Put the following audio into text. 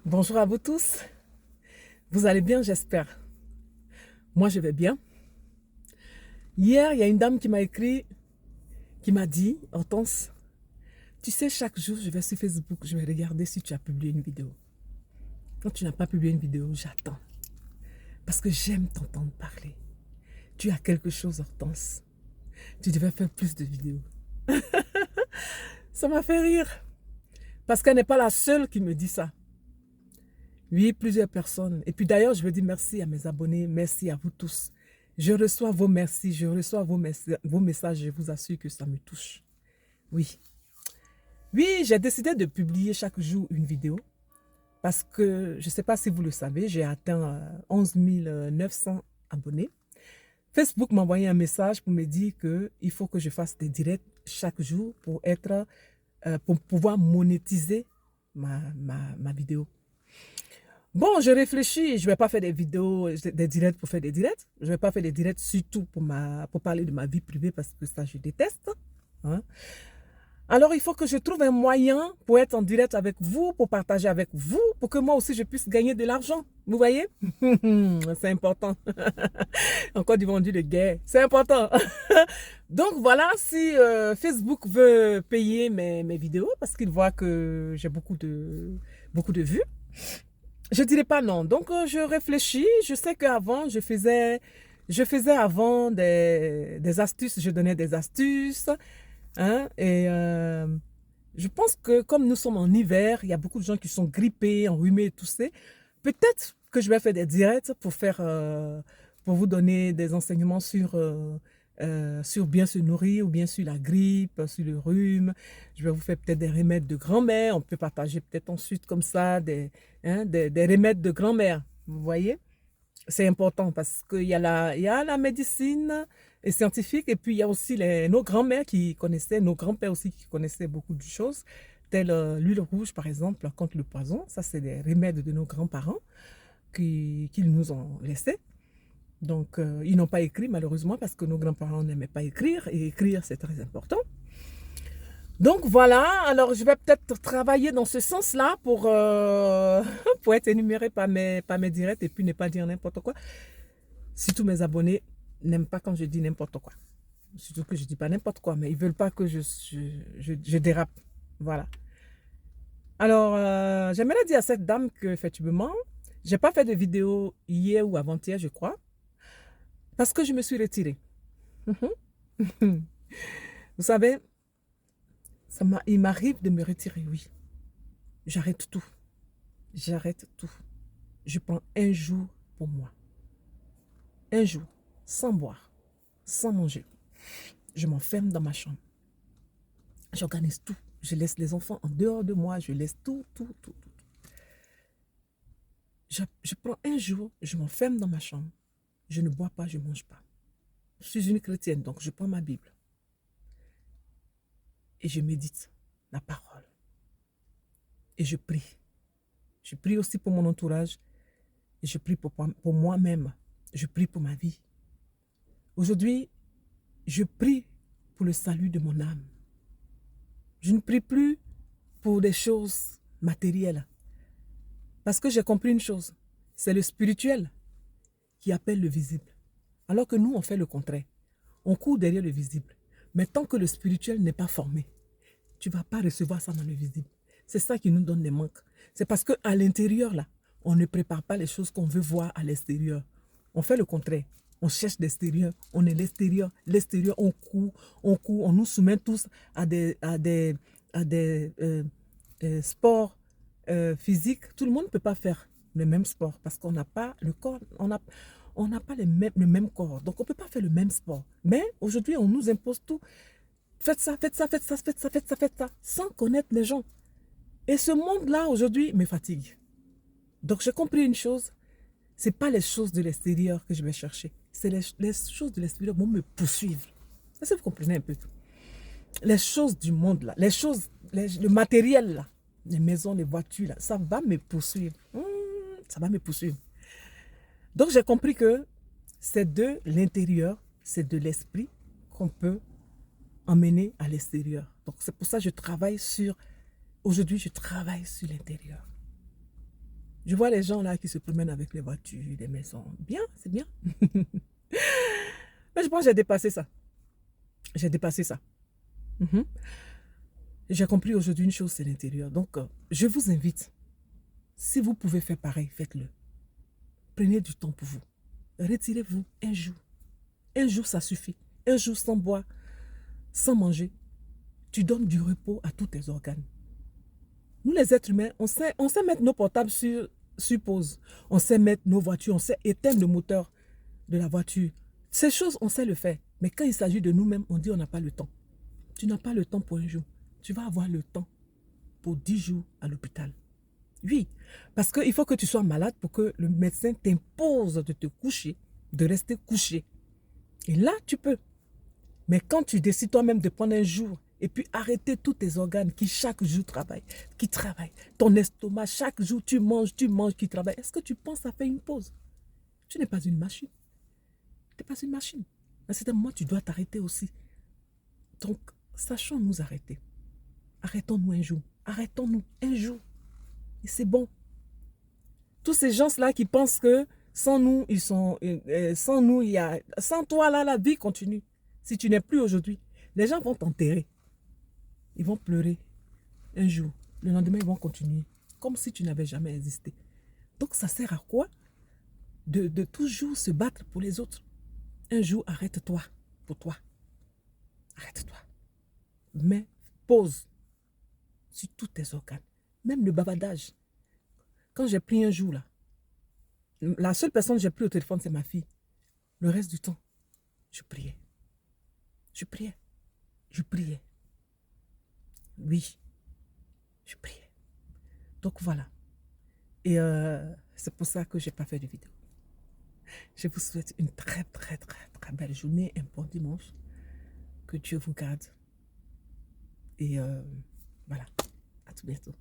Bonjour à vous tous. Vous allez bien, j'espère. Moi, je vais bien. Hier, il y a une dame qui m'a écrit, qui m'a dit, Hortense, tu sais, chaque jour, je vais sur Facebook, je vais regarder si tu as publié une vidéo. Quand tu n'as pas publié une vidéo, j'attends. Parce que j'aime t'entendre parler. Tu as quelque chose, Hortense. Tu devais faire plus de vidéos. Ça m'a fait rire. Parce qu'elle n'est pas la seule qui me dit ça. Oui, plusieurs personnes. Et puis d'ailleurs, je veux dire merci à mes abonnés, merci à vous tous. Je reçois vos merci, je reçois vos messages, je vous assure que ça me touche. Oui. Oui, j'ai décidé de publier chaque jour une vidéo parce que, je ne sais pas si vous le savez, j'ai atteint 11 900 abonnés. Facebook m'a envoyé un message pour me dire qu'il faut que je fasse des directs chaque jour pour pouvoir monétiser ma vidéo. Bon, je réfléchis, je ne vais pas faire des vidéos, des directs pour faire des directs. Je ne vais pas faire des directs surtout pour parler de ma vie privée parce que ça, je déteste. Hein. Alors, il faut que je trouve un moyen pour être en direct avec vous, pour partager avec vous, pour que moi aussi, je puisse gagner de l'argent. Vous voyez? C'est important. Encore du vendu de guerre. C'est important. Donc, voilà, si Facebook veut payer mes vidéos parce qu'il voit que j'ai beaucoup de vues, je ne dirais pas non. Donc, je réfléchis. Je sais qu'avant, je faisais avant des astuces. Je donnais des astuces. Hein, et je pense que comme nous sommes en hiver, il y a beaucoup de gens qui sont grippés, enrhumés, tout ça. Peut-être que je vais faire des directs pour vous donner des enseignements sur bien se nourrir ou bien sur la grippe, sur le rhume. Je vais vous faire peut-être des remèdes de grand-mère. On peut partager peut-être ensuite comme ça des remèdes de grand-mère. Vous voyez? C'est important parce qu'il y a la médecine scientifique et puis il y a aussi nos grands-mères qui connaissaient, nos grands-pères aussi qui connaissaient beaucoup de choses, telles l'huile rouge par exemple contre le poison. Ça, c'est des remèdes de nos grands-parents qu'ils nous ont laissés. Donc, ils n'ont pas écrit malheureusement parce que nos grands-parents n'aimaient pas écrire et écrire, c'est très important. Donc voilà, alors je vais peut-être travailler dans ce sens-là pour être énuméré par mes directs et puis ne pas dire n'importe quoi. Surtout mes abonnés n'aiment pas quand je dis n'importe quoi. Surtout que je ne dis pas n'importe quoi, mais ils ne veulent pas que je dérape. Voilà. Alors, j'aimerais dire à cette dame qu'effectivement, je n'ai pas fait de vidéo hier ou avant-hier, je crois, parce que je me suis retirée. Vous savez, il m'arrive de me retirer, oui. J'arrête tout. J'arrête tout. Je prends un jour pour moi. Un jour, sans boire, sans manger. Je m'enferme dans ma chambre. J'organise tout. Je laisse les enfants en dehors de moi. Je laisse tout, tout, tout, tout. Je prends un jour, je m'enferme dans ma chambre. Je ne bois pas, je ne mange pas. Je suis une chrétienne, donc je prends ma Bible. Et je médite la parole. Et je prie. Je prie aussi pour mon entourage. Et je prie pour moi-même. Je prie pour ma vie. Aujourd'hui, je prie pour le salut de mon âme. Je ne prie plus pour des choses matérielles. Parce que j'ai compris une chose. C'est le spirituel qui appelle le visible. Alors que nous, on fait le contraire. On court derrière le visible. Mais tant que le spirituel n'est pas formé, tu ne vas pas recevoir ça dans le visible. C'est ça qui nous donne des manques. C'est parce qu'à l'intérieur, là, on ne prépare pas les choses qu'on veut voir à l'extérieur. On fait le contraire. On cherche l'extérieur, on est l'extérieur. L'extérieur, on court, on nous soumet tous à des sports physiques. Tout le monde ne peut pas faire le même sport parce qu'on n'a pas le corps, on n'a pas le même corps. Donc, on ne peut pas faire le même sport. Mais aujourd'hui, on nous impose tout. Faites ça, faites ça, faites ça, faites ça, faites ça, faites ça, sans connaître les gens. Et ce monde-là, aujourd'hui, me fatigue. Donc, j'ai compris une chose. Ce n'est pas les choses de l'extérieur que je vais chercher. C'est les choses de l'extérieur vont me poursuivre. Est-ce que vous comprenez un peu? Les choses du monde, là, le matériel, là, les maisons, les voitures, là, ça va me poursuivre. Ça va me poursuivre. Donc, j'ai compris que c'est de l'intérieur, c'est de l'esprit qu'on peut emmener à l'extérieur. Donc, c'est pour ça que aujourd'hui, je travaille sur l'intérieur. Je vois les gens là qui se promènent avec les voitures, les maisons. Bien, c'est bien. Mais je pense que j'ai dépassé ça. J'ai dépassé ça. Mhm. J'ai compris aujourd'hui une chose, c'est l'intérieur. Donc, je vous invite, si vous pouvez faire pareil, faites-le. Prenez du temps pour vous. Retirez-vous un jour. Un jour, ça suffit. Un jour sans boire, sans manger. Tu donnes du repos à tous tes organes. Nous, les êtres humains, on sait mettre nos portables sur pause. On sait mettre nos voitures, on sait éteindre le moteur de la voiture. Ces choses, on sait le faire. Mais quand il s'agit de nous-mêmes, on dit on n'a pas le temps. Tu n'as pas le temps pour un jour. Tu vas avoir le temps pour 10 jours à l'hôpital. Oui, parce qu'il faut que tu sois malade pour que le médecin t'impose de te coucher, de rester couché. Et là, tu peux. Mais quand tu décides toi-même de prendre un jour et puis arrêter tous tes organes qui chaque jour travaillent, ton estomac, chaque jour tu manges, qui travaille, est-ce que tu penses à faire une pause? Tu n'es pas une machine. Tu n'es pas une machine. À un certain moment, tu dois t'arrêter aussi. Donc, sachons nous arrêter. Arrêtons-nous un jour. Arrêtons-nous un jour. Et c'est bon. Tous ces gens-là qui pensent que sans nous, sans nous, sans toi, là, la vie continue. Si tu n'es plus aujourd'hui, les gens vont t'enterrer. Ils vont pleurer un jour. Le lendemain, ils vont continuer. Comme si tu n'avais jamais existé. Donc, ça sert à quoi de toujours se battre pour les autres? Un jour, arrête-toi pour toi. Arrête-toi. Mais pause sur tous tes organes. Même le bavardage. Quand j'ai pris un jour, là, la seule personne que j'ai pris au téléphone, c'est ma fille. Le reste du temps, je priais. Je priais. Je priais. Oui, je priais. Donc voilà. Et c'est pour ça que je n'ai pas fait de vidéo. Je vous souhaite une très, très, très, très belle journée, un bon dimanche. Que Dieu vous garde. Et voilà. À tout bientôt.